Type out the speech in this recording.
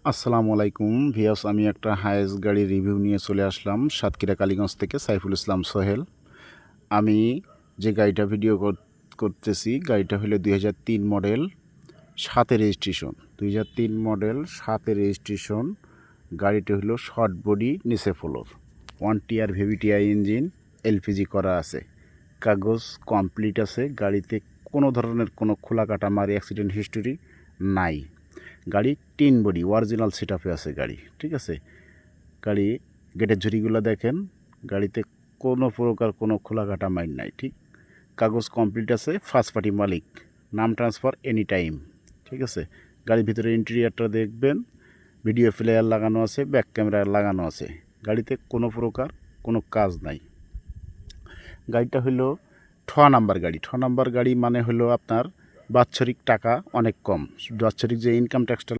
আসসালামু আলাইকুম ভিউয়ার্স, আমি একটা হায়েস গাড়ির রিভিউ নিয়ে চলে আসলাম সাতক্ষীরা কালীগঞ্জ থেকে সাইফুল ইসলাম সোহেল। আমি যে গাড়িটা ভিডিও করতেছি গাড়িটা হলো 2003 মডেল, 7 রেজিস্ট্রেশন। 2003 model, 7 registration. গাড়িটা হলো শর্ট বডি, নিচে ফ্লোর, 1 টিয়ার ভিভিটিআই ইঞ্জিন, এলপিজি করা আছে, কাগজ কমপ্লিট আছে। গাড়িতে কোনো ধরনের কোনো খোলা কাটা মারি অ্যাক্সিডেন্ট হিস্টোরি নাই। গাড়ি টিন বডি অরিজিনাল সেট আপে আছে গাড়ি, ঠিক আছে। গাড়ি গেটের ঝুড়িগুলো দেখেন, গাড়িতে কোনো প্রকার কোনো খোলাকাটা মাইন নাই, ঠিক। কাগজ কমপ্লিট আছে, ফার্স্ট পার্টি মালিক, নাম ট্রান্সফার এনি টাইম, ঠিক আছে। গাড়ির ভিতরে ইন্টেরিয়ারটা দেখবেন, ভিডিও প্লেয়ার লাগানো আছে, ব্যাক ক্যামেরা লাগানো আছে। গাড়িতে কোনো প্রকার কোনো কাজ নাই। গাড়িটা হলো নাম্বার গাড়ি। নাম্বার গাড়ি মানে হলো আপনার বাৎসরিক টাকা অনেক কম। বাৎসরিক যে ইনকাম ট্যাক্সটা